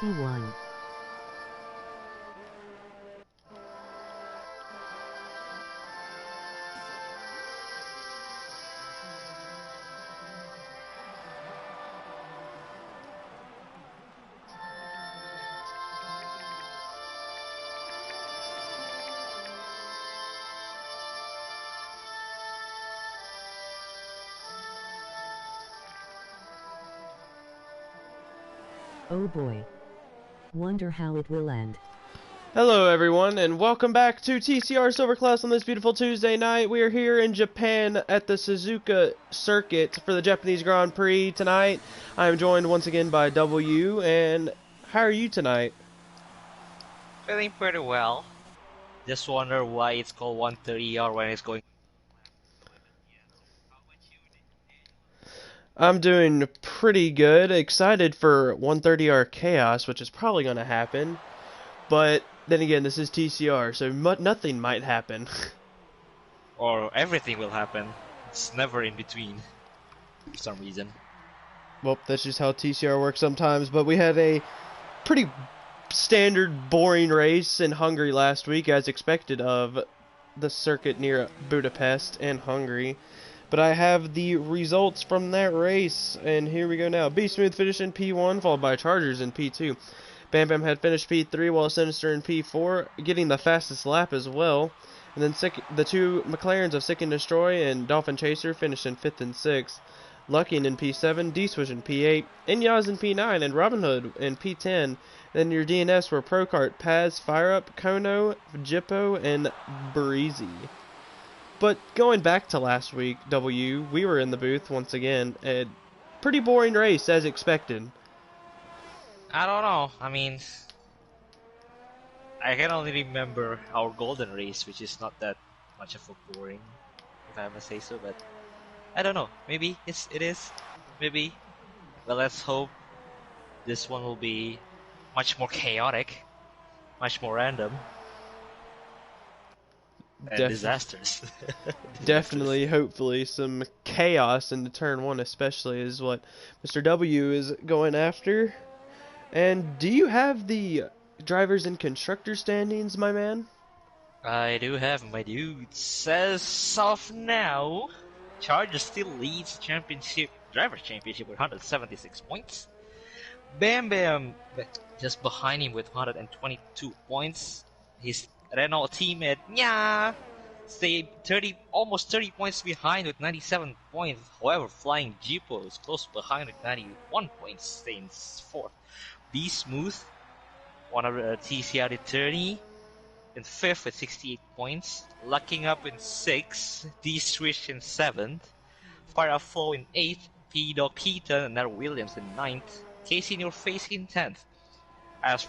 P1. Oh boy. Wonder how it will end. Hello everyone, and welcome back to TCR Silver Class on this beautiful Tuesday night. We are here in Japan at the Suzuka Circuit for the Japanese Grand Prix tonight. I am joined once again by W, and how are you tonight? Feeling pretty well. Just wonder why it's called 130R when it's going. I'm doing pretty good, excited for 130R Chaos, which is probably going to happen. But then again, this is TCR, so nothing might happen. Or everything will happen. It's never in between. For some reason. Well, that's just how TCR works sometimes, but we had a pretty standard boring race in Hungary last week, as expected of the circuit near Budapest and Hungary. But I have the results from that race, and here we go now. Be Smooth finished in P1, followed by Chargers in P2. Bam Bam had finished P3, while Sinister in P4, getting the fastest lap as well. And then the two McLarens of Sick and Destroy and Dolphin Chaser finished in 5th and 6th. Luckin in P7, D-Switch in P8, Inyaz in P9, and Robin Hood in P10. Then your DNS were Procart, Paz, Fire Up, Kono, Jippo, and Breezy. But going back to last week, W, we were in the booth once again. A pretty boring race, as expected. I don't know. I mean, I can only remember our golden race, which is not that much of a boring, if I must say so. But I don't know. Maybe it is. Maybe. Well, let's hope this one will be much more chaotic, much more random, and disasters. Definitely, hopefully, some chaos into turn 1 especially is what Mr. W is going after. And do you have the drivers and constructor standings, my man? I do have my dude. Says of now, Charger still leads the drivers' championship with 176 points. Bam Bam just behind him with 122 points. His Renault teammate Nya stay almost 30 points behind with 97 points. However, Flying Jippo is close behind with 91 points, staying 4th. Be Smooth, one of the TCR attorney, in 5th with 68 points. Lucking Up in 6th. D-Switch in 7th. Fire Flow in 8th. P-Dog Keaton and Nat Williams in 9th. Casey in Your Face in 10th. As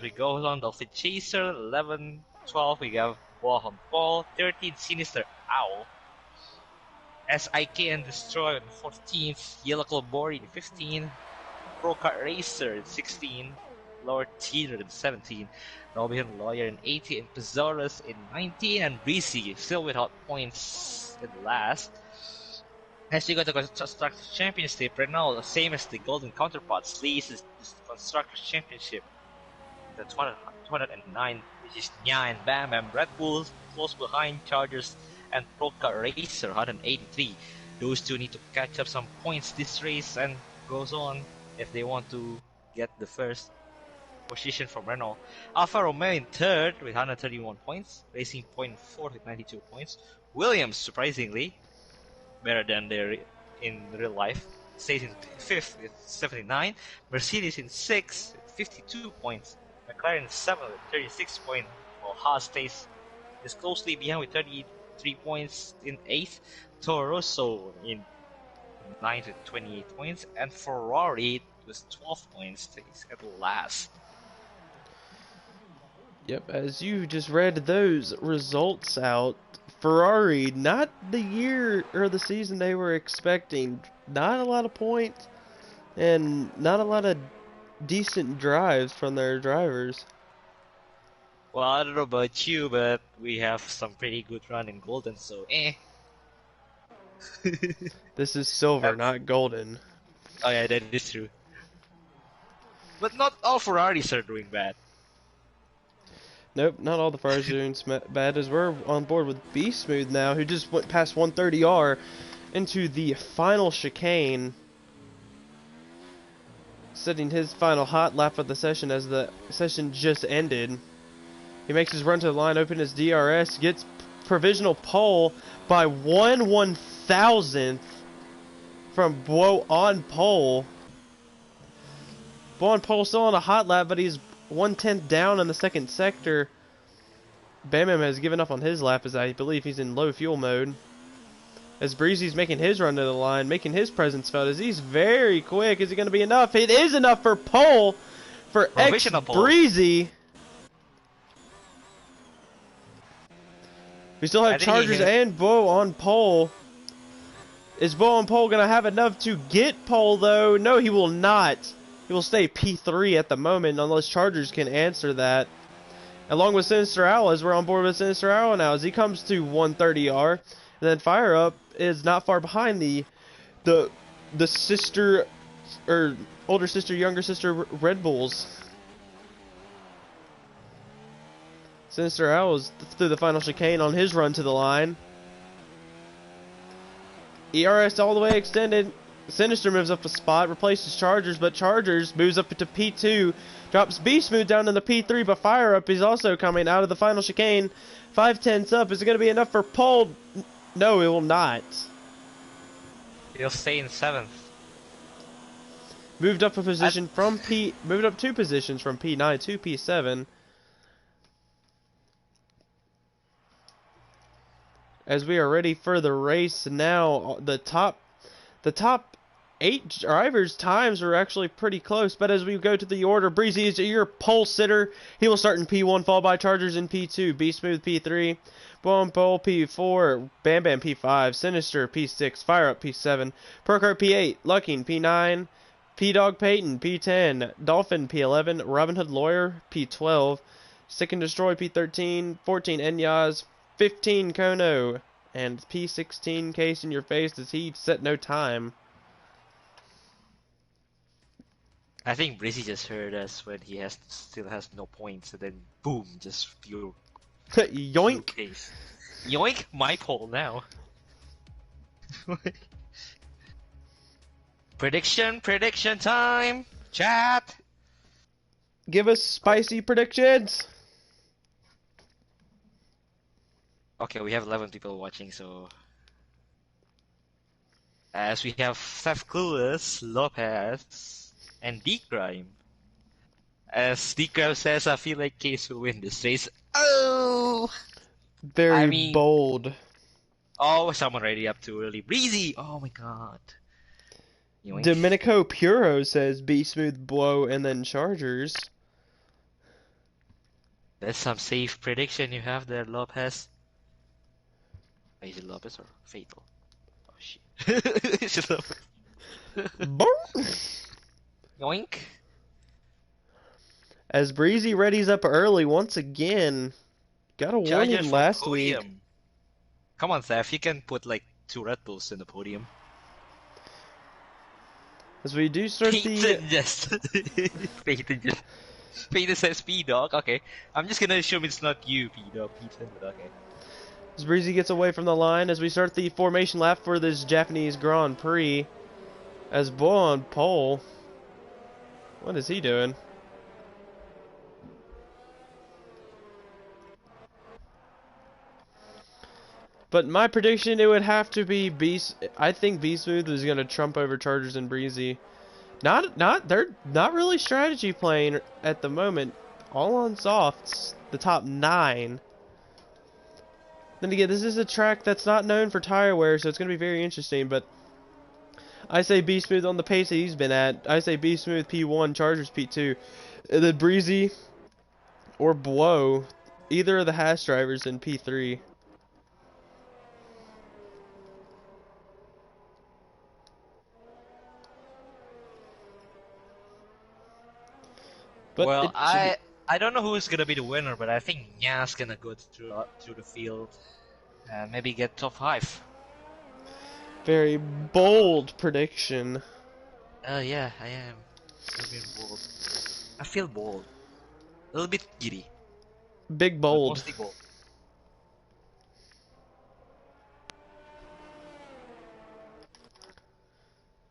we go on, Dolphin Chaser 11, 12 we have Waham Ball, 13 Sinister Owl. SIK and Destroy in 14th. Yellow Clawbori in 15th. Pro Kart Racer in 16th. Lord Teeter in 17, Robin Lawyer in 18, and Pizarros in 19, and Breezy still without points in last. As you got the Constructors Championship, Renault, same as the Golden Counterparts, leads the Constructors Championship. The 209, which is Nya and Bam Bam. Red Bull close behind Chargers and Pro Kart Racer, 183. Those two need to catch up some points this race and goes on if they want to get the first position from Renault. Alfa Romeo in 3rd with 131 points. Racing Point 4th with 92 points. Williams, surprisingly, better than in real life, stays in 5th with 79. Mercedes in 6th with 52 points. McLaren in 7th with 36 points. While Haas stays just closely behind with 33 points in 8th. Toro Rosso in 9th with 28 points. And Ferrari with 12 points stays at last. Yep, as you just read those results out, Ferrari, not the year or the season they were expecting. Not a lot of points, and not a lot of decent drives from their drivers. Well, I don't know about you, but we have some pretty good run in Golden, so eh. This is silver, not golden. Oh yeah, that is true. But not all Ferraris are doing bad. Nope, not all the Ferraris are doing bad, as we're on board with Be Smooth now, who just went past 130R into the final chicane, setting his final hot lap of the session as the session just ended. He makes his run to the line, open his DRS, gets provisional pole by 1/1000th from Bo on pole. Bo on pole still on a hot lap, but he's 1/10 down in the second sector. Bam Bam has given up on his lap, as I believe he's in low fuel mode. As Breezy's making his run to the line, making his presence felt, as he's very quick. Is it going to be enough? It is enough for pole for X Breezy. We still have Chargers and Bo on pole. Is Bo on pole going to have enough to get pole, though? No, he will not. He will stay P3 at the moment, unless Chargers can answer that. Along with Sinister Owl, as we're on board with Sinister Owl now, as he comes to 130R. And then Fire Up is not far behind the sister, or older sister, younger sister Red Bulls. Sinister Owl is through the final chicane on his run to the line. ERS all the way extended. Sinister moves up a spot, replaces Chargers, but Chargers moves up to P2, drops Be Smooth down in the P3, but Fire Up is also coming out of the final chicane. 5/10 up. Is it going to be enough for pole? No, it will not. He'll stay in 7th. Moved up a position from moved up 2 positions from P9 to P7. As we are ready for the race now, the top 8 drivers' times are actually pretty close, but as we go to the order, Breezy is your pole sitter. He will start in P1, followed by Chargers in P2, Be Smooth P3, Bone Pole P4, Bam Bam P5, Sinister P6, Fire Up P7, Perkart P8, Lucking P9, P-Dog Peyton P10, Dolphin P11, Robin Hood Lawyer P12, Stick and Destroy P13, 14 Enyaz, 15 Kono, and P16 Case in Your Face as he set no time. I think Breezy just heard us when he still has no points, and then boom, just pure Yoink! case. Yoink! My pole now. Prediction time! Chat! Give us spicy predictions! Okay, we have 11 people watching, so... As we have Seth Clueless, Lopez, and D-Crime. As D-Crime says, I feel like Case will win this race. Oh! Very bold. Oh, someone already up too early. Breezy! Oh my god. Yoink. Domenico Puro says Be Smooth, Blow, and then Chargers. That's some safe prediction you have there, Lopez. Is it Lopez or Fatal? Oh shit. Is it Lopez? Yoink. As Breezy readies up early once again. Got a warning last week. Come on, Seth, you can put like 2 Red Bulls in the podium. As we do start Peyton says P-Dog. Okay, I'm just gonna assume it's not you, P-Dog. Peyton, but okay. As Breezy gets away from the line, as we start the formation lap for this Japanese Grand Prix. As Bo on pole. What is he doing? But my prediction, it would have to be I think Be Smooth is going to trump over Chargers and Breezy. They're not really strategy playing at the moment. All on softs, the top 9. Then again, this is a track that's not known for tire wear, so it's going to be very interesting. But I say Be Smooth on the pace that he's been at. I say Be Smooth P1, Chargers P2. And then Breezy or Blow, either of the Haas drivers in P3. But well, I don't know who's gonna be the winner, but I think Nya's gonna go through the field and maybe get top 5. Very bold prediction. Yeah, I am. Maybe bold. I feel bold. A little bit giddy, Big but bold. mostly bold.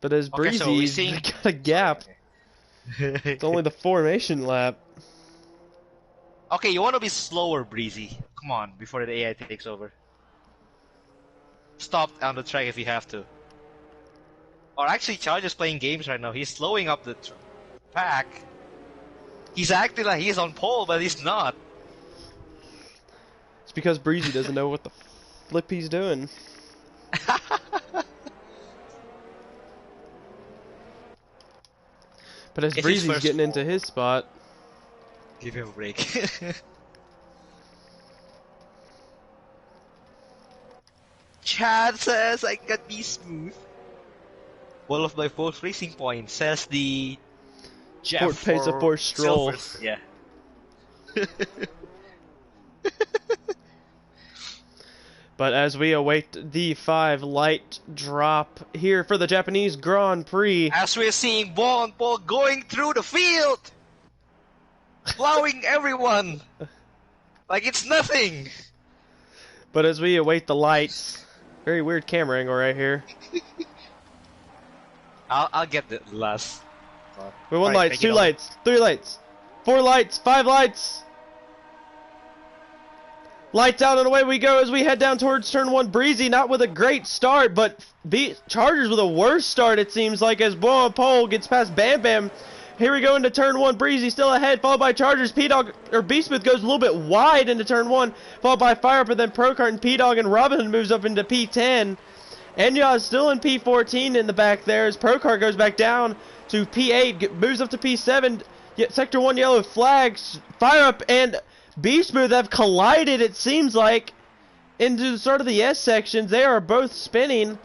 as But as Okay, so we're Breezy's seeing. got a gap. Okay. It's only the formation lap. Okay, you want to be slower, Breezy. Come on, before the AI takes over. Stop on the track if you have to. Or actually, Charge is playing games right now. He's slowing up the pack. He's acting like he's on pole, but he's not. It's because Breezy doesn't know what the flip he's doing. But as It's his Breezy's first getting into fall. his spot, Give him a break. Chad says I can be smooth. One of my fourth racing points says the Jeff Fort pays a for fourth stroll. Silvers. Yeah. But as we await the 5 light drop here for the Japanese Grand Prix, As we're seeing Bon Paul going through the field, plowing everyone like it's nothing. but as we await the lights, very weird camera angle right here. I'll get the last. We one Alright, lights, take 2 it lights, 3 lights, 4 lights, 5 lights. Lights out and away we go as we head down towards turn 1. Breezy not with a great start, but Chargers with a worse start it seems like as Boa Pole gets past Bam Bam. Here we go into turn 1. Breezy still ahead, followed by Chargers. P-Dog, or Beastmouth goes a little bit wide into turn 1, followed by Fire Up, and then Procart and P-Dog, and Robin Hood moves up into P10. Enya is still in P14 in the back there as Procart goes back down to P8, moves up to P7. Yet Sector 1 yellow flags, Fire Up and Beastmouth have collided, it seems like, into the start of the S sections. They are both spinning.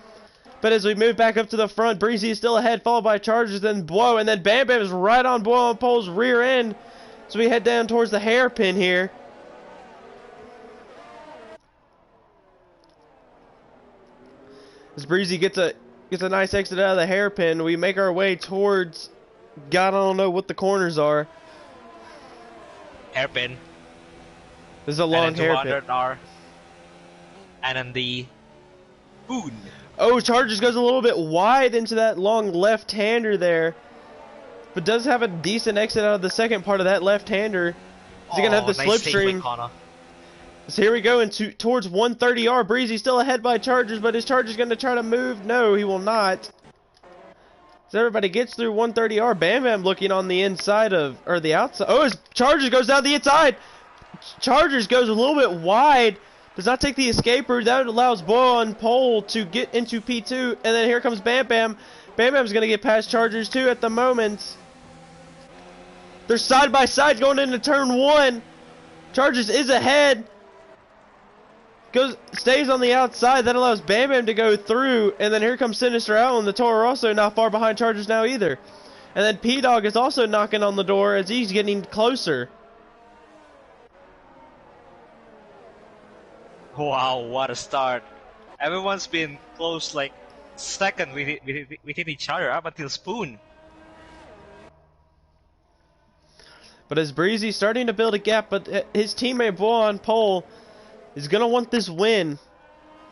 But as we move back up to the front, Breezy is still ahead, followed by Chargers, then Blow, and then Bam Bam is right on Blow on Pole's rear end. So we head down towards the hairpin here. As Breezy gets a nice exit out of the hairpin, we make our way towards, God, I don't know what the corners are. Hairpin. This is a long And then hairpin. 200R. And then the Boon. Oh, Chargers goes a little bit wide into that long left-hander there. But does have a decent exit out of the second part of that left-hander. Is he going to have the nice save by slipstream? Connor. So here we go towards 130R. Breezy still ahead by Chargers, but is Chargers going to try to move? No, he will not. As everybody gets through 130R, Bam Bam looking on the inside of, or the outside. Oh, his Chargers goes down the inside. Chargers goes a little bit wide. Does not take the escape route. That allows Boa on pole to get into P2. And then here comes Bam Bam. Bam Bam's going to get past Chargers too at the moment. They're side by side going into turn 1. Chargers is ahead. Stays on the outside. That allows Bam Bam to go through. And then here comes Sinister Owl, and the Toro Rosso not far behind Chargers now either. And then P-Dog is also knocking on the door as he's getting closer. Wow, what a start. Everyone's been close like second within each other up until Spoon. But as Breezy's starting to build a gap, but his teammate Boa on pole is going to want this win.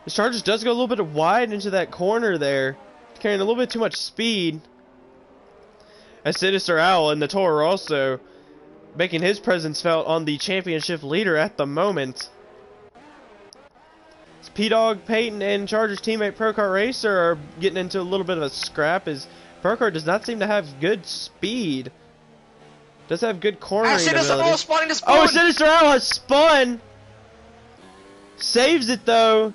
The Chargers does go a little bit wide into that corner there, carrying a little bit too much speed. As Sinister Owl and the Toro Rosso making his presence felt on the championship leader at the moment. P-Dog, Peyton, and Chargers teammate Procart Racer are getting into a little bit of a scrap as Procart does not seem to have good speed. Does have good cornering Sinister ability. Owl spawning the Spoon! Oh, Sinister Owl has spun! Saves it though.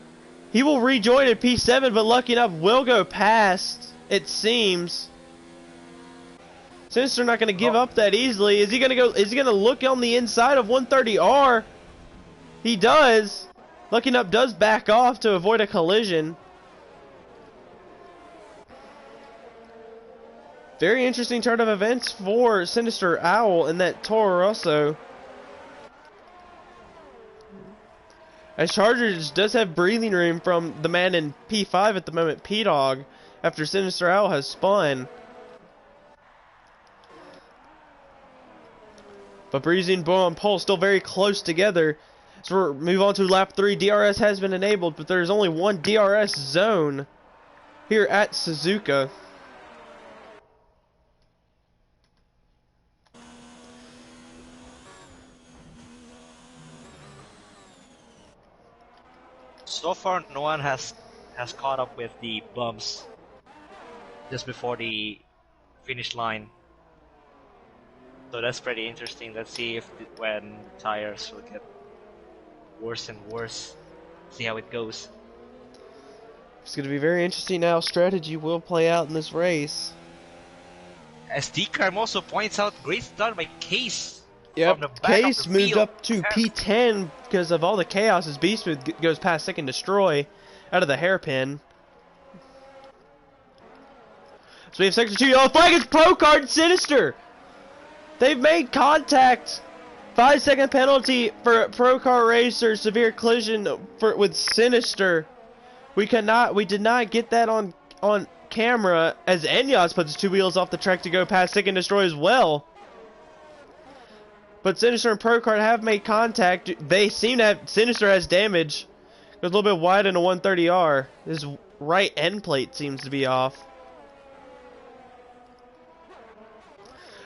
He will rejoin at P7, but lucky enough will go past, it seems. Sinister not going to give up that easily. Is he going to look on the inside of 130R? He does. Lucky enough does back off to avoid a collision. Very interesting turn of events for Sinister Owl and that Toro Rosso. As Chargers does have breathing room from the man in P5 at the moment, P-Dog, after Sinister Owl has spun. But Breezy and Bo on pole still very close together. So we move on to lap 3. DRS has been enabled, but there's only one DRS zone here at Suzuka. So far, no one has caught up with the bumps just before the finish line. So that's pretty interesting. Let's see if when tires will get worse and worse. See how it goes. It's going to be very interesting how strategy will play out in this race. As DCarm also points out, great start by Case. Yep, Case moved up to P10 because of all the chaos as Beast Smooth goes past Second Destroy out of the hairpin. So we have Sector 2 yellow flag. It's Pro Card Sinister. They've made contact. 5-second penalty for Pro Car Racer. Severe collision with Sinister. We did not get that on camera as Enyas puts his 2 wheels off the track to go past Second Destroy as well. But Sinister and Pro Card have made contact. They seem to have Sinister has damage. Goes a little bit wide in a 130R. His right end plate seems to be off.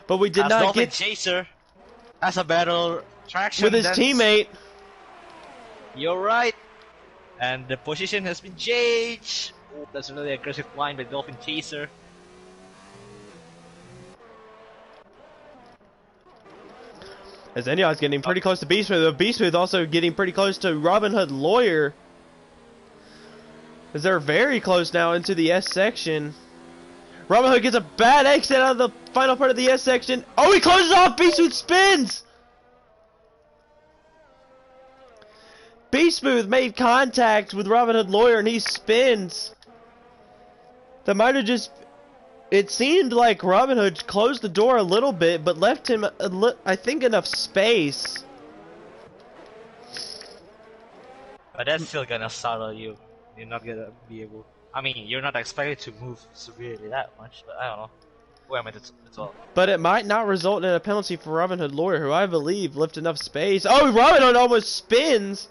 But we did not get Chaser has a better traction with his teammate. You're right. And the position has been changed. Oh, that's a really aggressive line by Dolphin Chaser. As Enyas getting pretty close to Beast Smooth. Beast Smooth also getting pretty close to Robin Hood Lawyer. As they're very close now into the S section. Robin Hood gets a bad exit out of the final part of the S section. Oh, he closes off! Beast Smooth spins! Beast Smooth made contact with Robin Hood Lawyer and he spins. That might have just... It seemed like Robin Hood closed the door a little bit, but left him, I think, enough space. But that's still gonna startle you. You're not gonna be able... I mean, you're not expected to move severely that much, but I don't know. Who am I to talk? But it might not result in a penalty for Robin Hood Lawyer, who I believe left enough space. Oh, Robin Hood almost spins!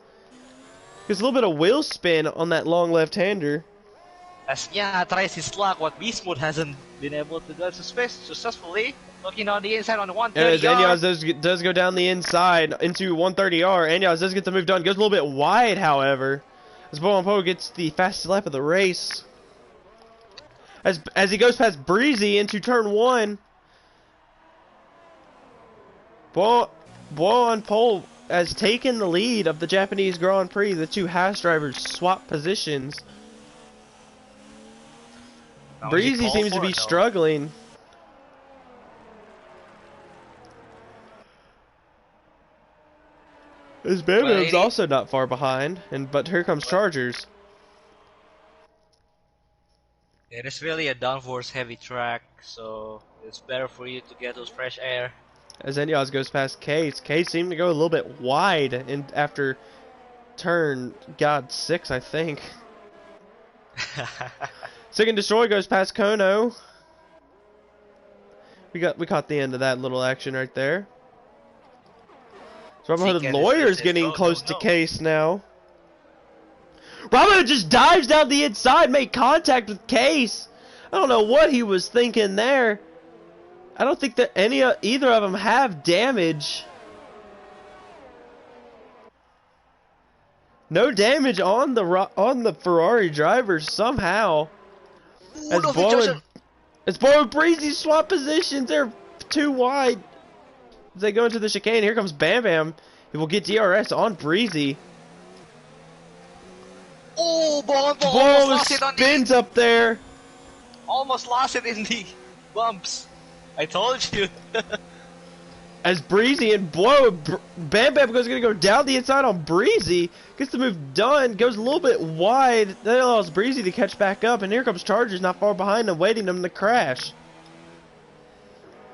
There's a little bit of wheel spin on that long left-hander. As tries his luck, what Beast Mode hasn't been able to do successfully. Looking on the inside on the 130R. Enyas does go down the inside into 130R. Enyas does get the move done. Goes a little bit wide, however. As Bo gets the fastest lap of the race. As he goes past Breezy into turn 1. Bo on pole has taken the lead of the Japanese Grand Prix. The two Haas drivers swap positions. Breezy seems to be struggling. His Bambo's also not far behind, but here comes Chargers. It is really a downforce heavy track, so it's better for you to get those fresh air. As Enyas goes past Case, Case seemed to go a little bit wide after turn 6, I think. Second Destroy goes past Kono. We caught the end of that little action right there. So Robin Hood Lawyer's getting close to Case now. Robin Hood just dives down the inside, made contact with Case. I don't know what he was thinking there. I don't think that either of them have damage. No damage on the Ferrari drivers somehow. As Bo and Breezy swap positions, they're too wide. As they go into the chicane, here comes Bam Bam. He will get DRS on Breezy. Oh, Bo spins up there. Almost lost it in the bumps. I told you. As Breezy and Bam Bam goes gonna go down the inside on Breezy. Gets the move done. Goes a little bit wide. That allows Breezy to catch back up. And here comes Chargers not far behind him, waiting him to crash.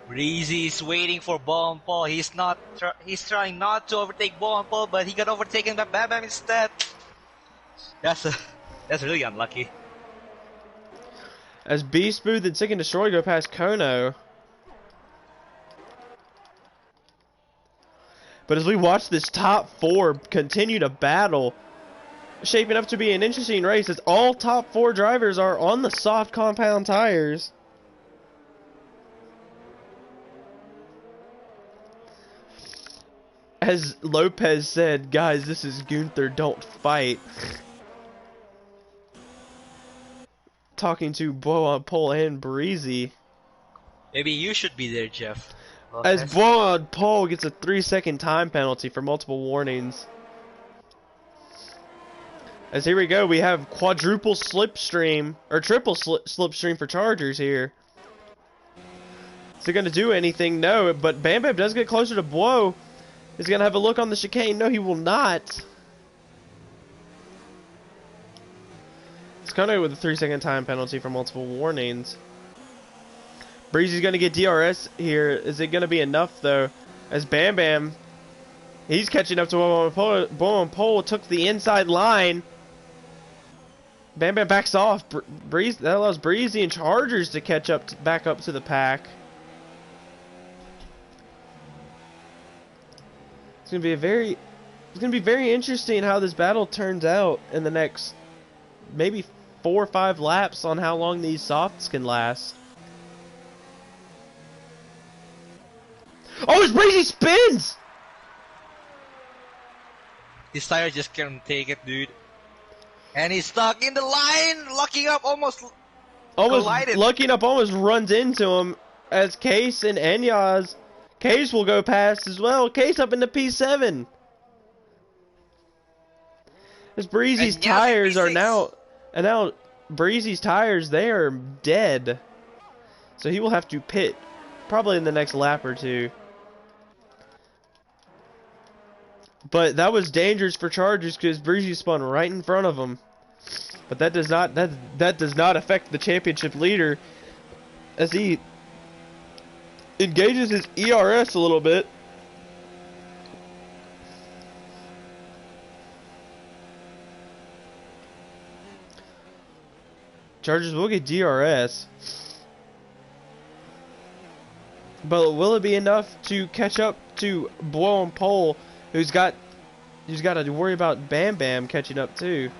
Breezy's waiting for Bam Paul. He's trying not to overtake Bam Paul, but he got overtaken by Bam Bam instead. That's really unlucky. As Beast Smooth and Second Destroy go past Kono. But as we watch this top 4 continue to battle, shaping up to be an interesting race as all top 4 drivers are on the soft compound tires. As Lopez said, guys, this is Gunther, don't fight. Talking to Bo on pole and Breezy. Maybe you should be there, Jeff. As Bo on pole gets a 3-second time penalty for multiple warnings. As here we go, we have quadruple slipstream, or triple slipstream for Chargers here. Is it going to do anything? No, but Bam Bam does get closer to Bo. He's going to have a look on the chicane. No, he will not. It's kind of with a 3-second time penalty for multiple warnings. Breezy's going to get DRS here. Is it going to be enough, though? As Bam Bam, he's catching up to Bo on pole, took the inside line. Bam Bam backs off. Breeze, that allows Breezy and Chargers to catch up, back up to the pack. It's gonna be very interesting how this battle turns out in the next maybe 4 or 5 laps on how long these softs can last. Oh, his Breezy spins! His tire just can't take it, dude. And he's stuck in the line, locking up, almost collided. Locking up almost runs into him as Case and Enyaz. Case will go past as well. Case up into P7. As Breezy's tires are now, and now Breezy's tires, they are dead. So he will have to pit probably in the next lap or 2. But that was dangerous for Chargers because Breezy spun right in front of him. But that does not affect the championship leader as he engages his ERS a little bit. Chargers will get DRS. But will it be enough to catch up to Blow on Pole, who's got to worry about Bam Bam catching up too?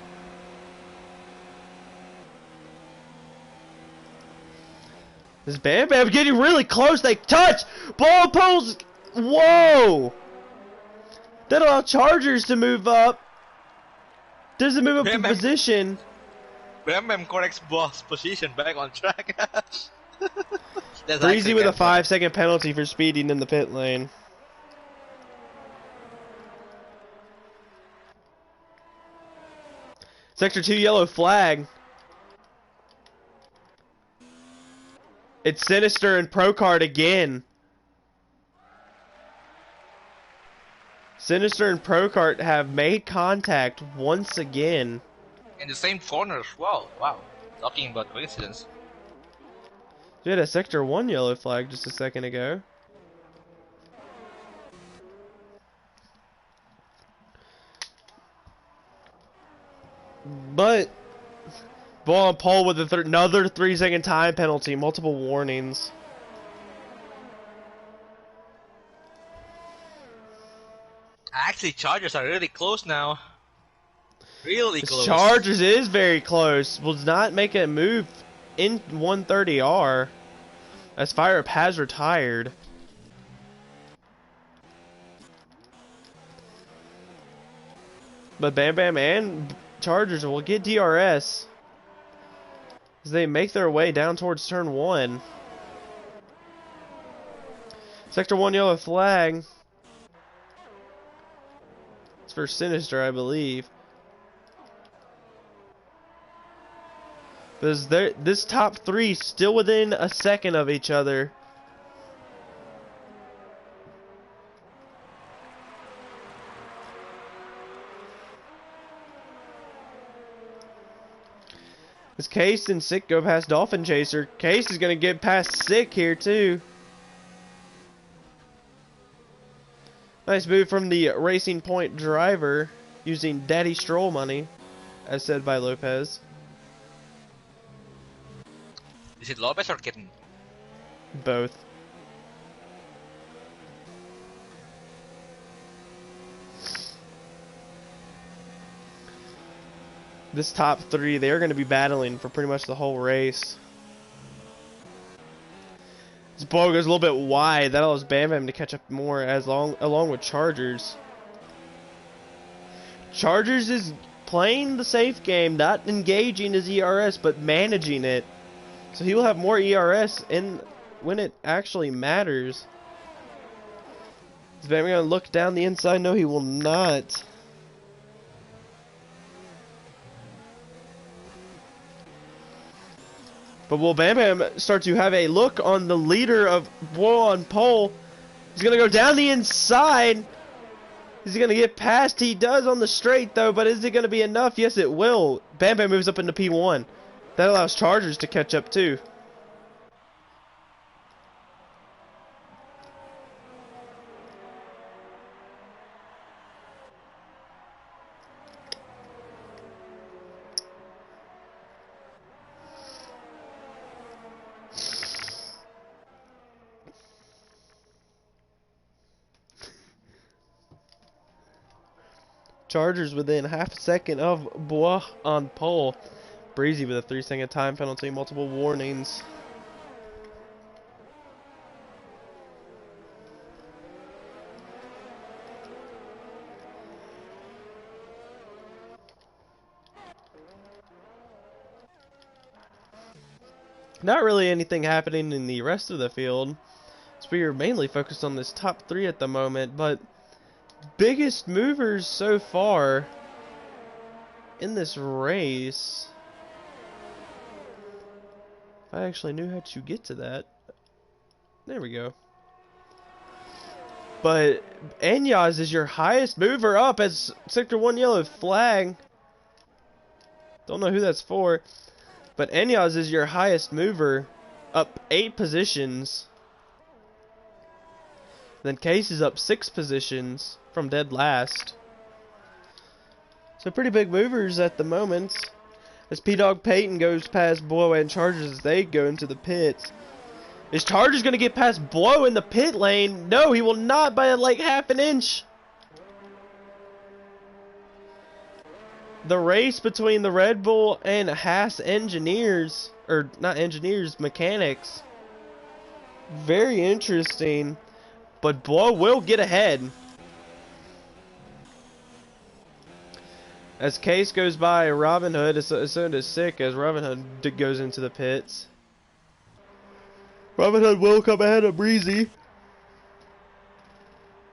This Bam Bam getting really close. They touch. Blow on Pole's. Whoa! That allowed Chargers to move up. Doesn't move up Bam to Bam. position. Bam Bam corrects boss position back on track. That's Breezy with a good one. 5-second penalty for speeding in the pit lane. Sector 2 yellow flag. It's Sinister and Procard again. Sinister and Procard have made contact once again. In the same corner as well. Wow. Talking about coincidence. We had a Sector 1 yellow flag just a second ago. But ball on pole with another 3-second time penalty, multiple warnings. Actually, Chargers are really close now. Really This close. Chargers is very close. Will not make a move in 130R as Fire Up has retired. But Bam Bam and Chargers will get DRS as they make their way down towards turn 1. Sector 1 yellow flag. It's for Sinister, I believe. But this top 3 still within a second of each other. As Case and Sick go past Dolphin Chaser, Case is going to get past Sick here too. Nice move from the Racing Point driver using Daddy Stroll money, as said by Lopez. Is it Lopez or Kitten? Both. this top three, they're going to be battling for pretty much the whole race. This ball goes a little bit wide. That allows Bam Bam to catch up more along with Chargers. Chargers is playing the safe game, not engaging his ERS, but managing it. So he will have more ERS when it actually matters. Is Bam Bam going to look down the inside? No, he will not. But will Bam Bam start to have a look on the leader of Whoa on pole? He's going to go down the inside. Is he going to get past? He does on the straight, though, but is it going to be enough? Yes, it will. Bam Bam moves up into P1. That allows Chargers to catch up, too. Chargers within half a second of Bois on pole. Breezy with a 3-second time penalty, multiple warnings. Not really anything happening in the rest of the field, so we are mainly focused on this top three at the moment, but biggest movers so far in this race. If I actually knew how to get to that. There we go. But Enyaz is your highest mover up as Sector 1 yellow flag. Don't know who that's for. But Enyaz is your highest mover up 8 positions. Then Case is up 6 positions from dead last. So pretty big movers at the moment. As P-Dog Peyton goes past Blow and Chargers as they go into the pits. Is Chargers going to get past Blow in the pit lane? No, he will not by like half an inch. The race between the Red Bull and Haas engineers, or not engineers, mechanics. Very interesting. But Blow will get ahead. As Case goes by Robin Hood, so does Sick as Robin Hood goes into the pits. Robin Hood will come ahead of Breezy.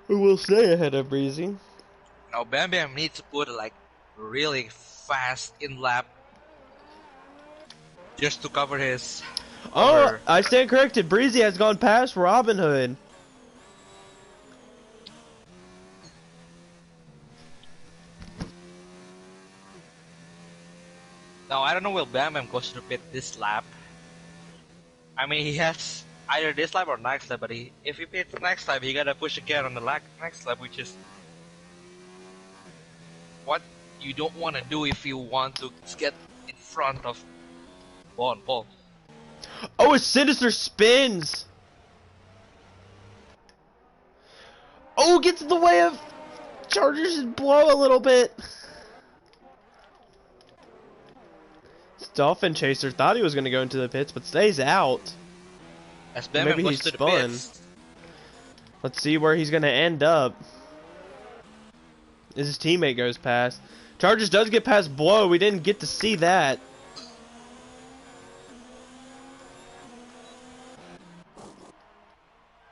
Who will stay ahead of Breezy. Now Bam Bam needs to put like really fast in lap just to cover his... Oh, I stand corrected. Breezy has gone past Robin Hood. Now, I don't know will Bam Bam goes to the pit this lap. I mean, he has either this lap or next lap, but if he pits next lap, he gotta push again on the next lap, which is what you don't want to do if you want to get in front of Paul. Oh, his Sinister spins! Oh, gets in the way of Chargers and Blow a little bit. Dolphin Chaser thought he was going to go into the pits, but stays out. As Bam Maybe Bam he goes to the spun. pits. Let's see where he's going to end up. As his teammate goes past. Chargers does get past Blow. We didn't get to see that.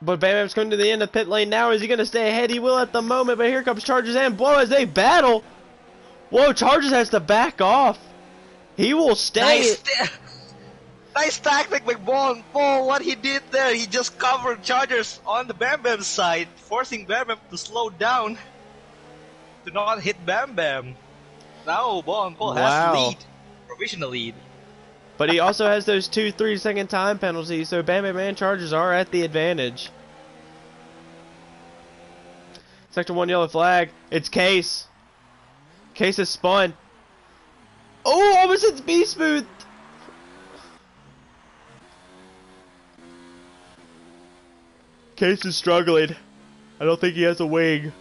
But Bam Bam's coming to the end of pit lane now. Is he going to stay ahead? He will at the moment, but here comes Chargers and Blow as they battle. Whoa, Chargers has to back off. He will stay. Nice tactic by Paul. What he did there, he just covered Chargers on the Bam Bam side, forcing Bam Bam to slow down to not hit Bam Bam. Now Paul has lead, provisional lead. But he also has those 2 3-second time penalties, so Bam Bam and Chargers are at the advantage. Sector 1 yellow flag. It's Case. Case has spun. Oh, almost hits B-Smooth. Case is struggling. I don't think he has a wing.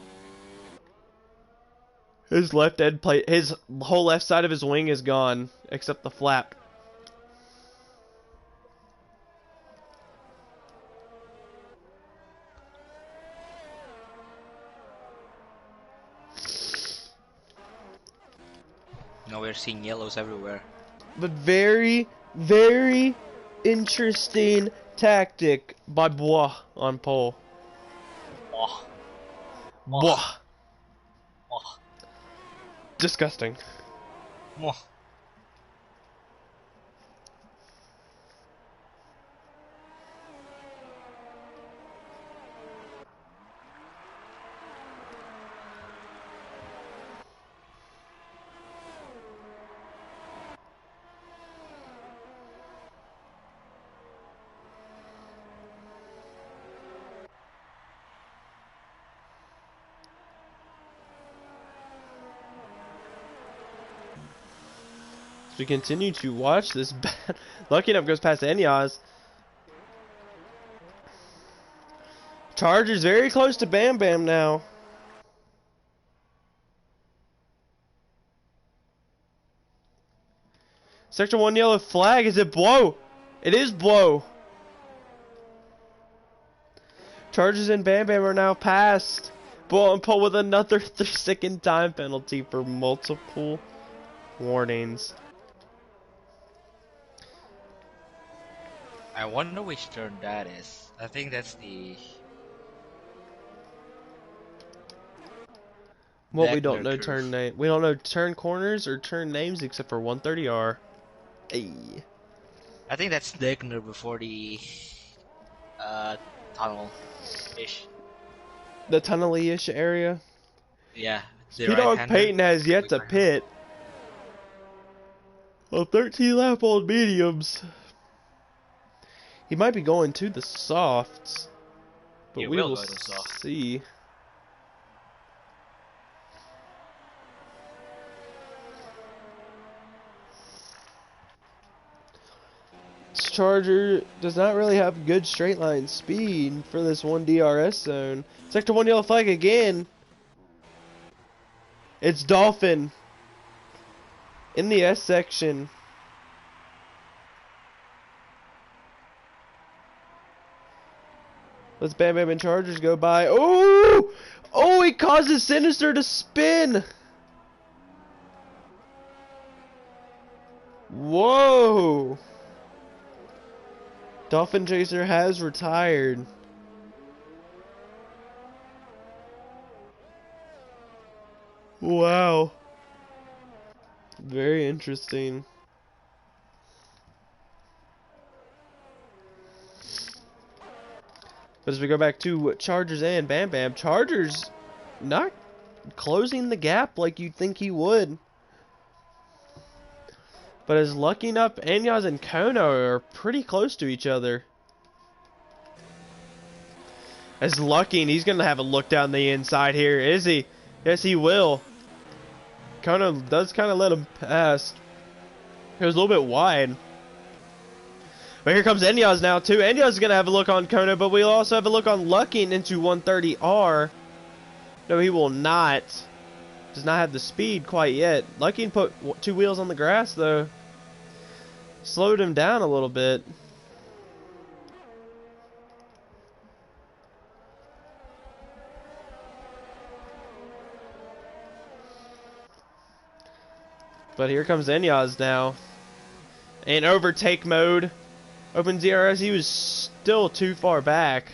His left end plate, his whole left side of his wing is gone, except the flap. Now we're seeing yellows everywhere. But very, very interesting tactic by Bois on pole. Oh, Bois. oh, Disgusting. oh. As we continue to watch this bad. Lucky enough goes past Enyas. Chargers very close to Bam Bam now. Sector 1 yellow flag. Is it blow? It is blow. Chargers and Bam Bam are now passed. Bull and Pole with another 3-second time penalty for multiple warnings. I wonder which turn that is. I think that's the... Well, we don't know curve. turn name. We don't know turn corners or turn names except for 130R. Hey. I think that's Degner before the tunnel-ish. The tunnel-ish area. Yeah. The Speedog right-hander. Peyton has yet to pit. A 13 lap on mediums. He might be going to the softs. But He we will will go to soft. see. This Charger does not really have good straight line speed for this 1 DRS zone. Sector 1 yellow flag again. It's Dolphin in the S section. Let's Bam Bam and Chargers go by. Oh! Oh, he causes Sinister to spin! Whoa! Dolphin Chaser has retired. Wow. Very interesting. But as we go back to Chargers and Bam Bam, Chargers not closing the gap like you'd think he would. But as lucky enough, Enyas and Kono are pretty close to each other. As lucky, and he's going to have a look down the inside here, is he? Yes, he will. Kono does kind of let him pass. It was a little bit wide. But here comes Enyas now, too. Enyas is going to have a look on Kono, but we'll also have a look on Lucking into 130R. No, he will not. Does not have the speed quite yet. Lucking put 2 wheels on the grass, though. Slowed him down a little bit. But here comes Enyas now. In overtake mode. Open DRS, he was still too far back.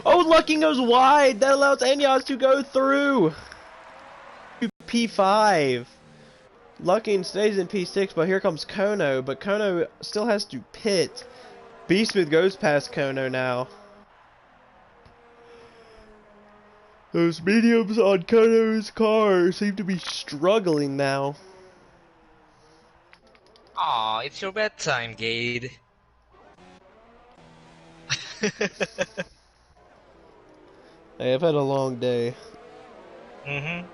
Oh, Lucking goes wide. That allows Enyas to go through. P5. Lucking stays in P6, but here comes Kono. But Kono still has to pit. Beastmith goes past Kono now. Those mediums on Kono's car seem to be struggling now. Aw, it's your bedtime, Gade. Hey, I've had a long day. I'm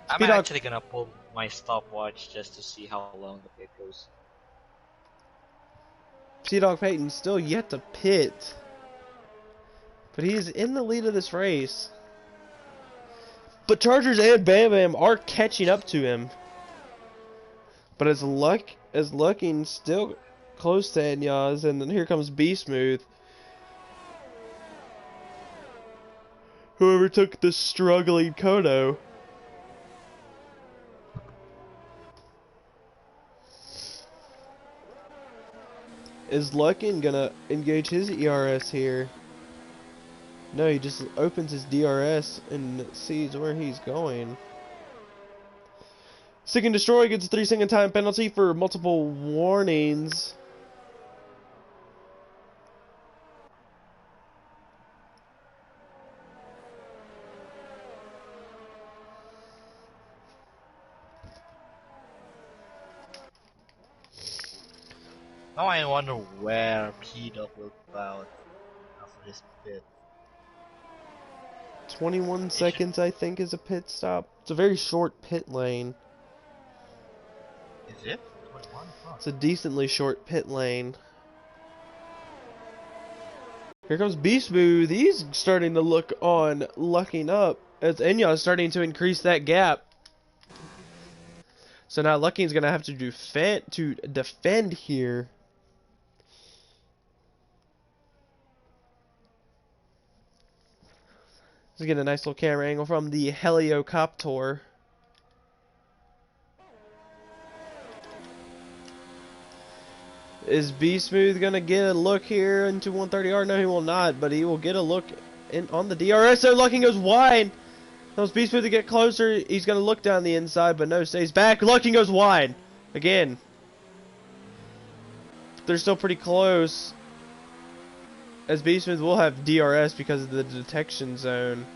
Speedog- actually gonna pull my stopwatch just to see how long the pit goes. T-Dog Peyton still yet to pit. But he is in the lead of this race. But Chargers and Bam Bam are catching up to him. But as Lucking still close to Enyaz, and then here comes B Smooth. Who overtook the struggling Kono. Is Luckin gonna engage his ERS here? No, he just opens his DRS and sees where he's going. Stick and Destroy gets a 3-second time penalty for multiple warnings. Now I wonder where P-Dog will bounce after this pit. 21 seconds, I think, is a pit stop. It's a very short pit lane. Is it? 21? Oh. It's a decently short pit lane. Here comes B Smooth. He's starting to look on lucking up as Enya is starting to increase that gap. So now Lucking's gonna have to defend here. Let's get a nice little camera angle from the Heliocopter. Is B Smooth gonna get a look here into 130R? No, he will not, but he will get a look in on the DRS. So Lucking goes wide. Tells B Smooth to get closer. He's gonna look down the inside, but no, stays back. Lucking goes wide again. They're still pretty close, as B Smooth will have DRS because of the detection zone.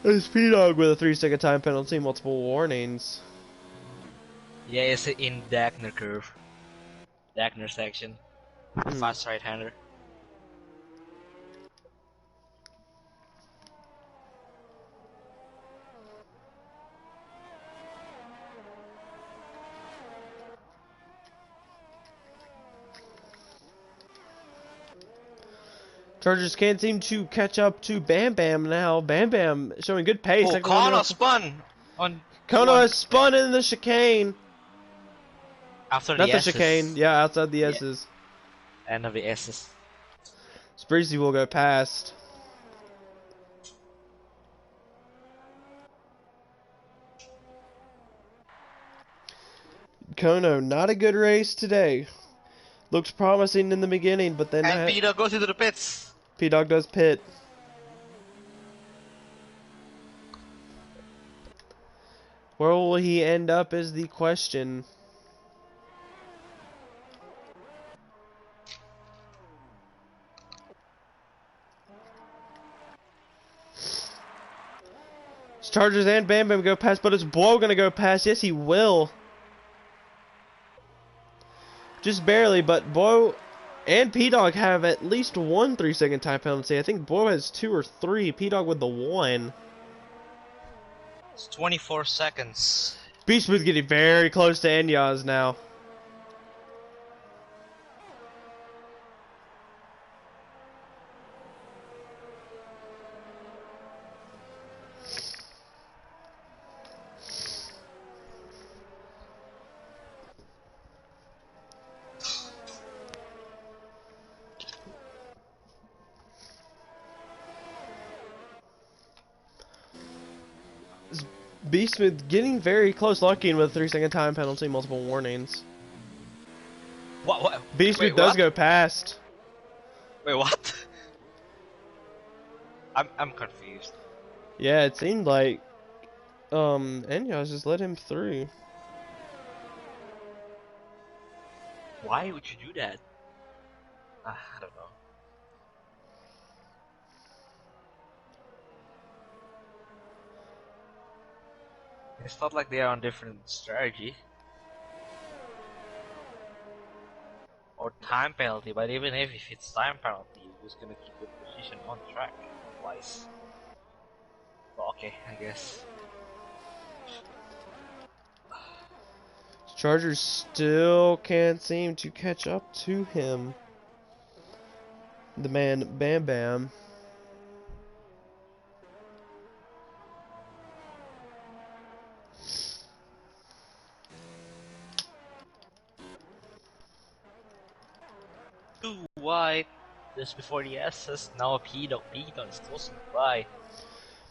There's P-Dog with a 3-second time penalty, multiple warnings. Yeah, it's in Dagner curve. Dagner section. Fast right-hander. Chargers can't seem to catch up to Bam Bam now. Bam Bam showing good pace. Oh, Kono spun! Kono has spun in the chicane. After Not the the S's. chicane, yeah, outside the Yeah. S's. End of the S's. Spreezy will go past. Kono, not a good race today. Looks promising in the beginning, but then And P-Dog goes into the pits. P-Dog does pit. Where will he end up is the question. Chargers and Bam Bam go past, but is Blow gonna go past? Yes, he will. Just barely, but Blow and P-Dog have at least one 3-second time penalty. I think Blow has 2 or 3. P-Dog with the 1. It's 24 seconds. B Smooth getting very close to Enyaz now. B Smooth getting very close, Lucking with a 3-second time penalty, multiple warnings. What? B Smooth does go past. Wait, what? I'm confused. Yeah, it seemed like Enyaz just let him through. Why would you do that? I don't know. It's not like they are on different strategy. Or time penalty, but even if it's time penalty, who's gonna keep your position on track twice? Well, okay, I guess. Chargers still can't seem to catch up to him. The man Bam Bam. Too wide. Just before the S's. Now P-Dog is closing by.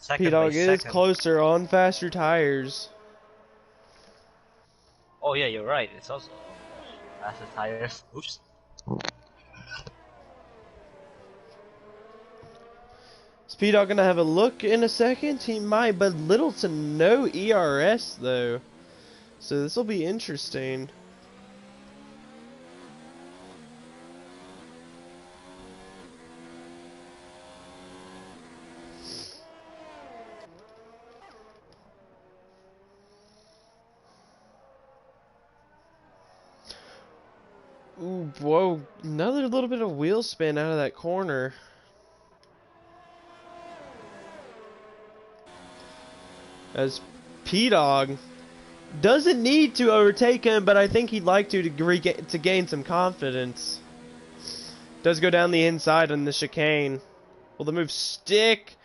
Second by P-Dog is second. closer on faster tires. Oh yeah, you're right. It's also faster tires. Oops. Is P-Dog gonna have a look in a second? He might, but little to no ERS though. So this will be interesting. Ooh, whoa, another little bit of wheel spin out of that corner. As P-Dog doesn't need to overtake him, but I think he'd like to gain some confidence. Does go down the inside on the chicane. Will the move stick?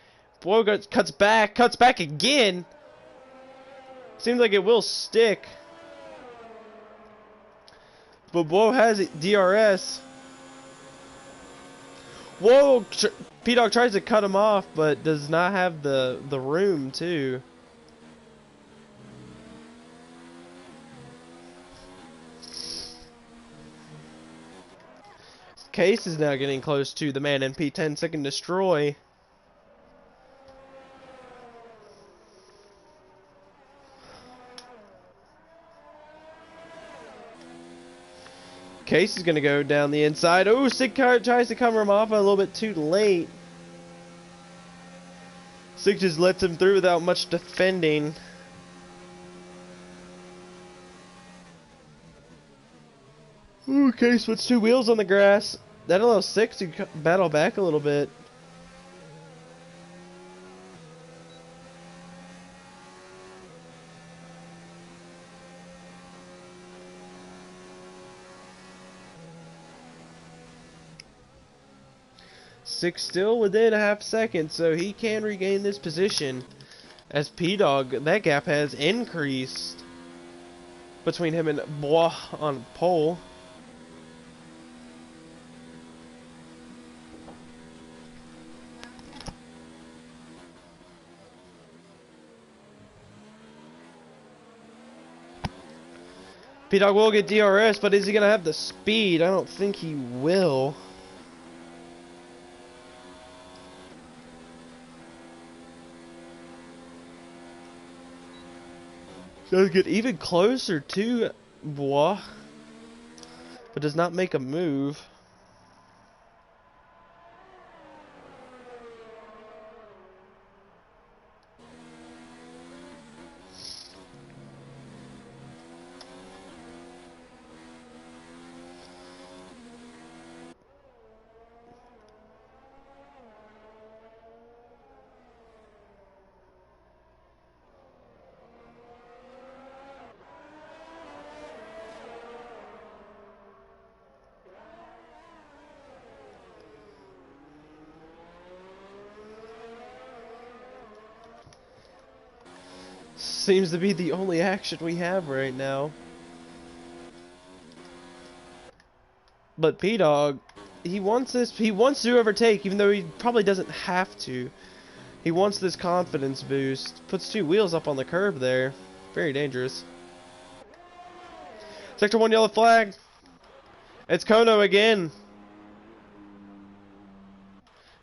Whoa, cuts back again. Seems like it will stick. But Whoa has it, DRS. Whoa, P-Dog tries to cut him off, but does not have the room to. Case is now getting close to the man in P10 second destroy. Case is going to go down the inside. Oh, Sig tries to cover him off a little bit too late. Sig just lets him through without much defending. Ooh, Case puts two wheels on the grass. That allows Sig to battle back a little bit. Six still within a half second, so he can regain this position. As P-Dog, that gap has increased between him and Bois on pole. P-Dog will get DRS, but is he going to have the speed? I don't think he will. Does get even closer to Bois, but does not make a move. Seems to be the only action we have right now. But P-Dog, he wants this. He wants to overtake, even though he probably doesn't have to. He wants this confidence boost. Puts two wheels up on the curb there. Very dangerous. Sector 1 yellow flag. It's Kono again.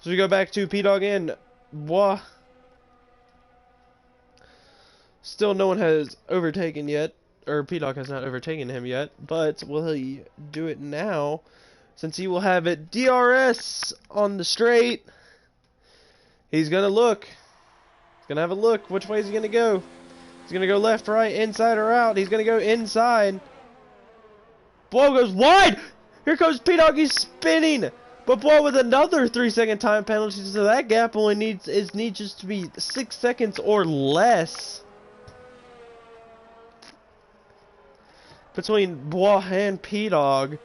So we go back to P-Dog and Bois. Still no one has overtaken yet, or P-Dog has not overtaken him yet, but will he do it now, since he will have it DRS on the straight? He's gonna look. He's gonna have a look. Which way is he gonna go? He's gonna go left, right, inside, or out. He's gonna go inside. Bois goes wide! Here comes P-Dog, he's spinning! But Bois with another 3-second time penalty, so that gap only needs just to be 6 seconds or less. between Bois and P-Dog.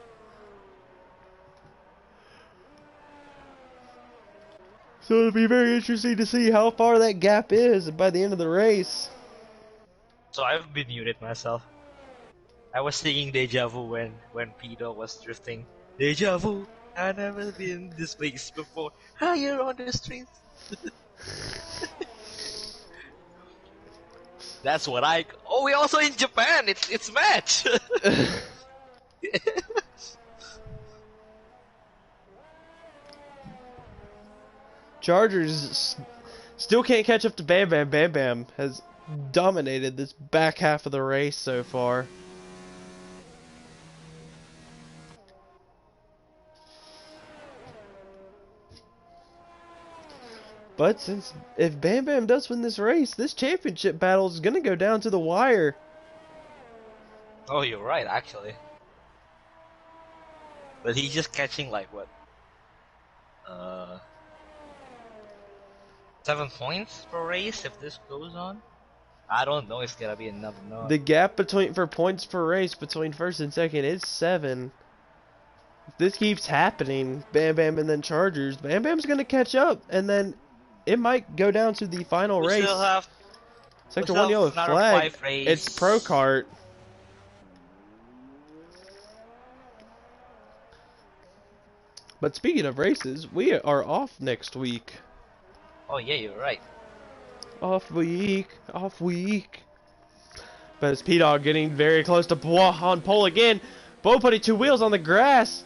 So it'll be very interesting to see how far that gap is by the end of the race. So I've been muted myself. I was singing Deja Vu when Peter was drifting. Deja Vu, I've never been this place before. Higher on the streets. That's what I. Oh, we also in Japan. It's match. Chargers still can't catch up to Bam Bam. Bam Bam has dominated this back half of the race so far. But if Bam Bam does win this race, this championship battle is going to go down to the wire. Oh, you're right, actually. But he's just catching like what? 7 points per race if this goes on. I don't know if it's gonna be enough or not. The gap for points per race between first and second is 7. If this keeps happening, Bam Bam and then Chargers, Bam Bam's going to catch up, and then it might go down to the final We race. still have Sector 1 yellow flag. It's Pro Kart. But speaking of races, we are off next week. Oh yeah, you're right. Off week. But it's P-Dog getting very close to Bois on pole again. Bo putting 2 wheels on the grass.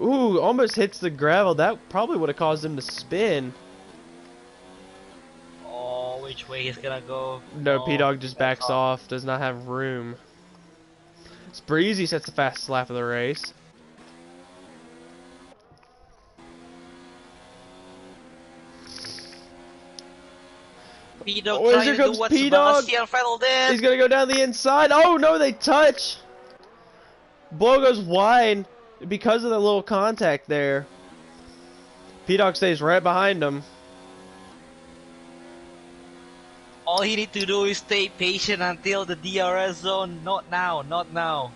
Ooh, almost hits the gravel. That probably would have caused him to spin. Oh, which way he's gonna go? No, Oh, P-Dog just backs off. Does not have room. Breezy sets the fastest lap of the race. P-Dog Oh, trying here to do comes what P-Dog. Sebastian Vettel did. He's gonna go down the inside. Oh no, they touch. Blow goes wide because of the little contact there. P-Dog stays right behind him. All he need to do is stay patient until the DRS zone. Not now, not now.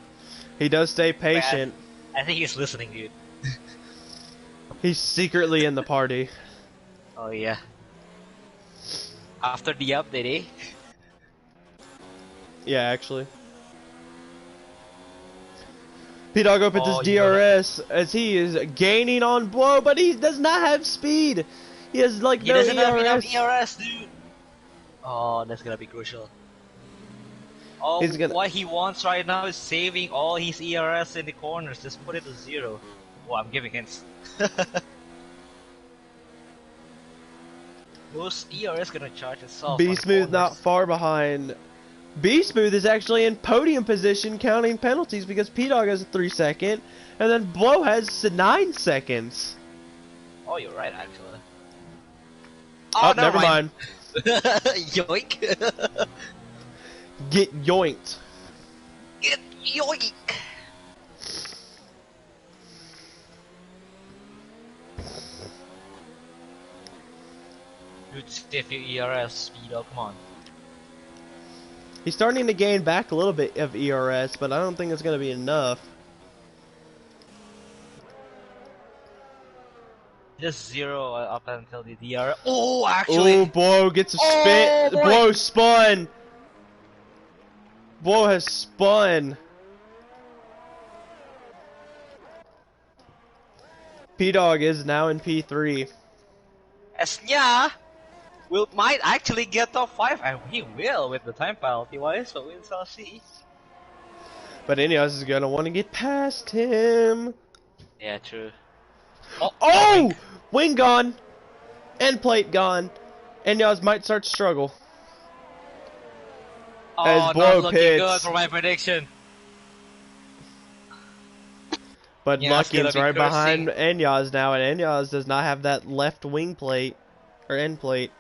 He does stay patient. I think he's listening, dude. He's secretly in the party. Oh yeah. After the update, eh? Yeah, actually. P-Dog opens his you know DRS as he is gaining on Blow, but he does not have speed. He has like He no doesn't have ERS. enough ERS, dude. Oh, that's gonna be crucial. Oh, what he wants right now is saving all his ERS in the corners. Just put it to 0. Oh, I'm giving hints. Most ERS gonna charge itself. Be Smooth not far behind. Be Smooth is actually in podium position counting penalties because P-Dog has a 3 second and then Blow has 9 seconds. Oh, you're right, actually. Oh, never mind. Yoink. Get yoinked. Get yoink. Dude, stiff your ERS, speed up, come on. He's starting to gain back a little bit of ERS, but I don't think it's going to be enough. Just 0 up until the DRS. Oh, actually. Oh, Blow gets a spin. boy. Blow spun. Blow has spun. P-Dog is now in P3. Esnya might actually get top 5, and he will with the time penalty wise, so we shall see. But Ineos is gonna want to get past him. Yeah, true. Oh! Wing gone. End plate gone. Ineos might start to struggle. Oh, as Blow not looking pits. good for my prediction. But Yeah, it's gonna Luckin's be right cursing. behind Ineos now, and Ineos does not have that left wing plate. Or end plate.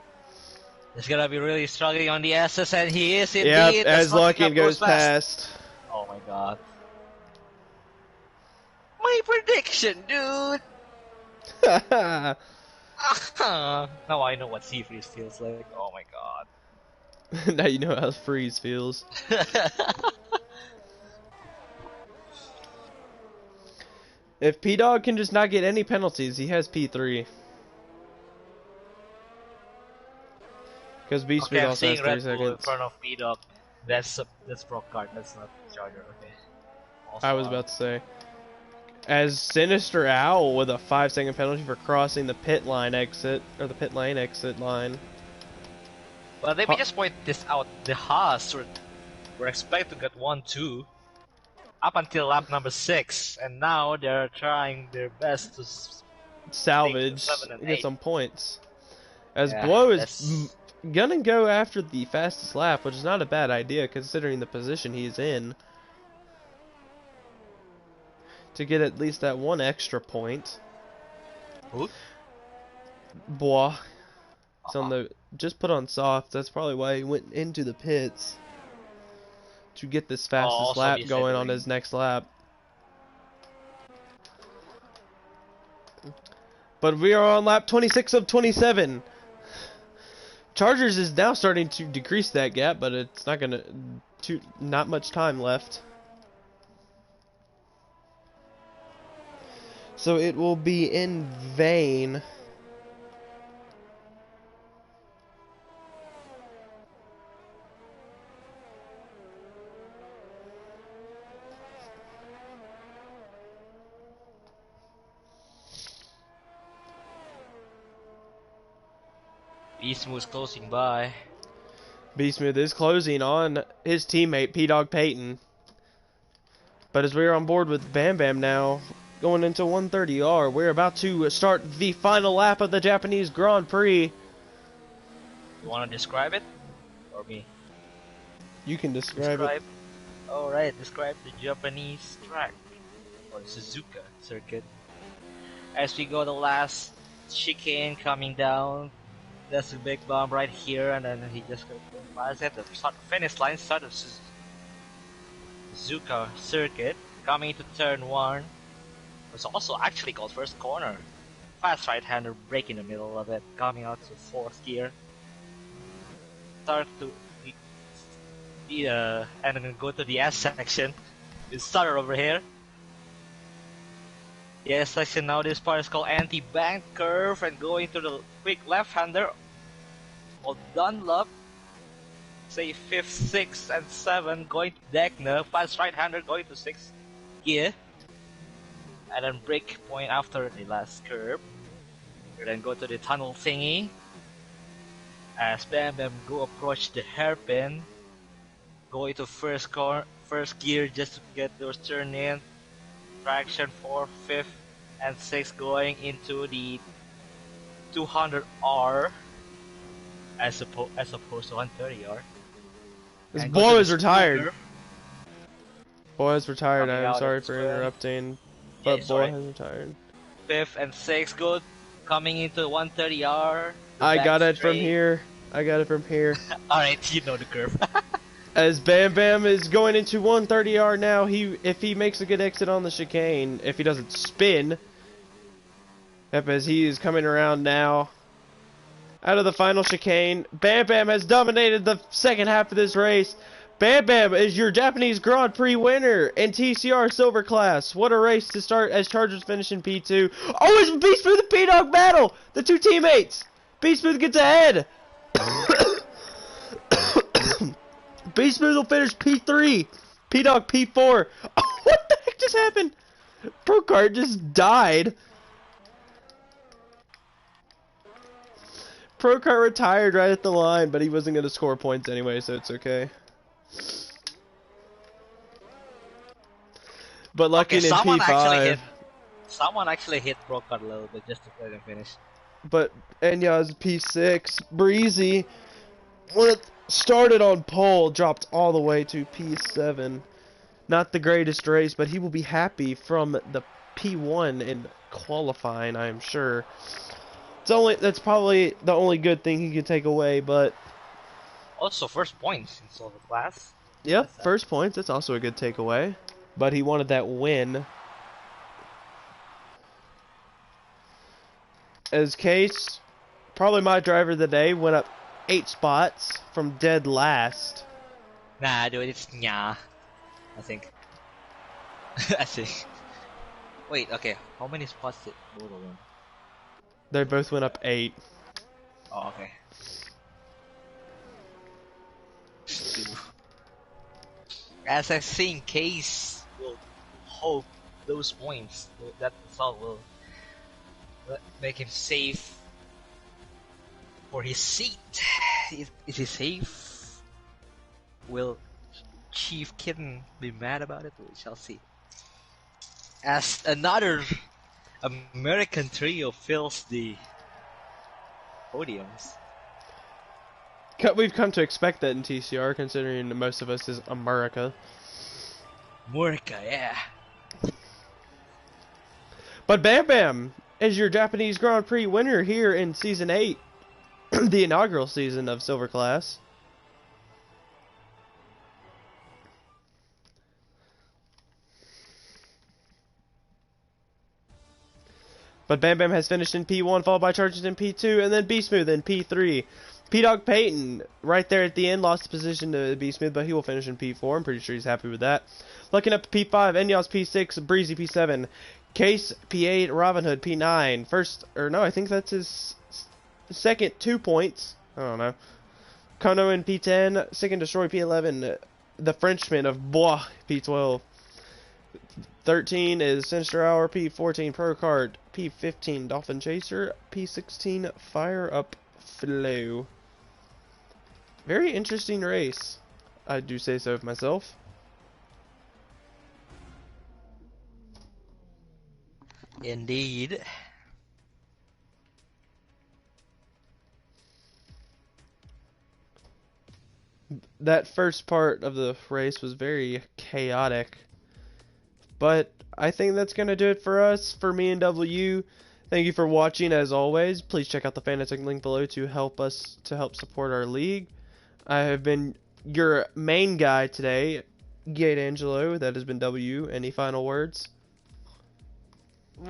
He's gonna be really struggling on the SS, and he is indeed. Yep, as Luckin goes past. Oh my god. My prediction, dude! Now I know what sea freeze feels like. Oh my god. Now you know how freeze feels. If P-Dog can just not get any penalties, he has P3. Because B Okay, Smooth I'm also has seeing 3 Red Bull in seconds. front of P-Dog. That's Brocard, that's not Charger, okay. Also, I was about to say. As Sinister Owl with a 5-second penalty for crossing the pit line exit, or the pit lane exit line. Well, let me just point this out. The Haas were expected to get 1-2 up until lap number 6, and now they're trying their best to Salvage, 7 and get 8. some points. As Yeah, Blow is that's... gonna go after the fastest lap, which is not a bad idea considering the position he's in. To get at least that one extra point. Who? Bois. It's on the just put on soft. That's probably why he went into the pits to get this fastest also lap he's going on entering. his next lap. But we are on lap 26 of 27. Chargers is now starting to decrease that gap, but it's not gonna not much time left. So it will be in vain. B-Smooth's closing by. B-Smooth is closing on his teammate, P-Dog Peyton. But as we're on board with Bam Bam now, going into 130R, we're about to start the final lap of the Japanese Grand Prix. You wanna describe it? Or me? You can describe it. Alright, describe the Japanese track. Or Suzuka circuit. As we go the last chicane coming down, there's a big bump right here, and then he just goes at the finish line, start of Suzuka circuit, coming to turn 1. It's also actually called first corner. Fast right-hander brake in the middle of it, coming out to 4th gear. Start to and then go to the S section. It's started over here. The S section now, this part is called anti-bank curve, and going to the quick left-hander of Dunlop. Say 5th, 6th, and 7 going to Degna. Fast right-hander going to 6th gear. And then break point after the last curve. And then go to the tunnel thingy. As Bam Bam go approach the hairpin. Going to first gear just to get those turn in. Traction 4th, 5th, and 6th going into the 200R as opposed to 130R. This boy is retired. Boy is retired. Coming I'm out sorry of for 12. interrupting. Yeah, But sorry. boy has retired. 5th and 6th good. Coming into 130R. I back got it from straight. here. I got it from here. Alright, you know the curve. As Bam Bam is going into 130R now, if he makes a good exit on the chicane, if he doesn't spin, as he is coming around now, out of the final chicane, Bam Bam has dominated the second half of this race. Bam Bam is your Japanese Grand Prix winner in TCR Silver Class. What a race to start as Chargers finish in P2. Oh, it's B-Smooth and P-Dog battle! The two teammates! B-Smooth gets ahead! B-Smooth will finish P3. P-Dog P4. Oh, what the heck just happened? Procard just died. Procard retired right at the line, but he wasn't going to score points anyway, so it's okay. But lucky in P5. Someone actually hit Procard a little bit just to let him finish. But Enya's P6. Breezy, when it started on pole, dropped all the way to P7. Not the greatest race, but he will be happy from the P1 in qualifying, I am sure. That's probably the only good thing he could take away, but Also, first points in Silver Class. yep, first points, that's also a good takeaway. But he wanted that win. As Case, probably my driver of the day, went up 8 spots from dead last. Nah, dude, it's Nya. I think. I think. Wait, okay. How many spots did both of them? They both went up 8. Oh, okay. 2. As I think, Case will hope those points, that result will make him safe for his seat. Is he safe? Will Chief Kitten be mad about it? We shall see. As another American trio fills the podiums. We've come to expect that in TCR, considering most of us is America. America, yeah. But Bam Bam is your Japanese Grand Prix winner here in Season 8, the inaugural season of Silver Class. But Bam Bam has finished in P1, followed by Chargers in P2, and then B-Smooth in P3. P-Dog Peyton, right there at the end, lost position to B-Smooth, but he will finish in P4. I'm pretty sure he's happy with that. Looking up to P5, Enyas P6, Breezy P7, Case P8, Robin Hood P9. First, or no, I think that's his second 2 points. I don't know. Kono in P10, Sick and Destroy P11, the Frenchman of Bois P12. 13 is Sinister Hour, P14 Pro Card, P15 Dolphin Chaser, P16 Fire Up Flow. Very interesting race, I do say so myself. Indeed. That first part of the race was very chaotic. But I think that's going to do it for us, for me and W. Thank you for watching as always. Please check out the Fantastic link below to help support our league. I have been your main guy today, Gate Angelo. That has been W. Any final words?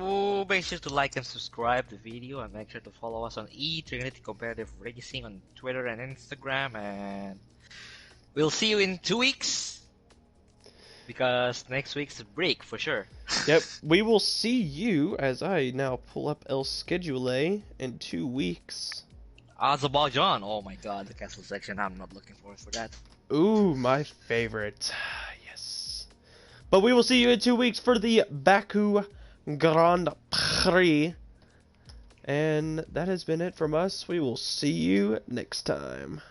Ooh, make sure to like and subscribe the video, and make sure to follow us on Trinity Competitive Racing on Twitter and Instagram, and we'll see you in 2 weeks. Because next week's a break for sure. Yep, we will see you as I now pull up El Schedule in 2 weeks. Azerbaijan. Oh my god, the castle section. I'm not looking forward for that. Ooh, my favorite. Yes. But we will see you in 2 weeks for the Baku Grand Prix. And that has been it from us. We will see you next time.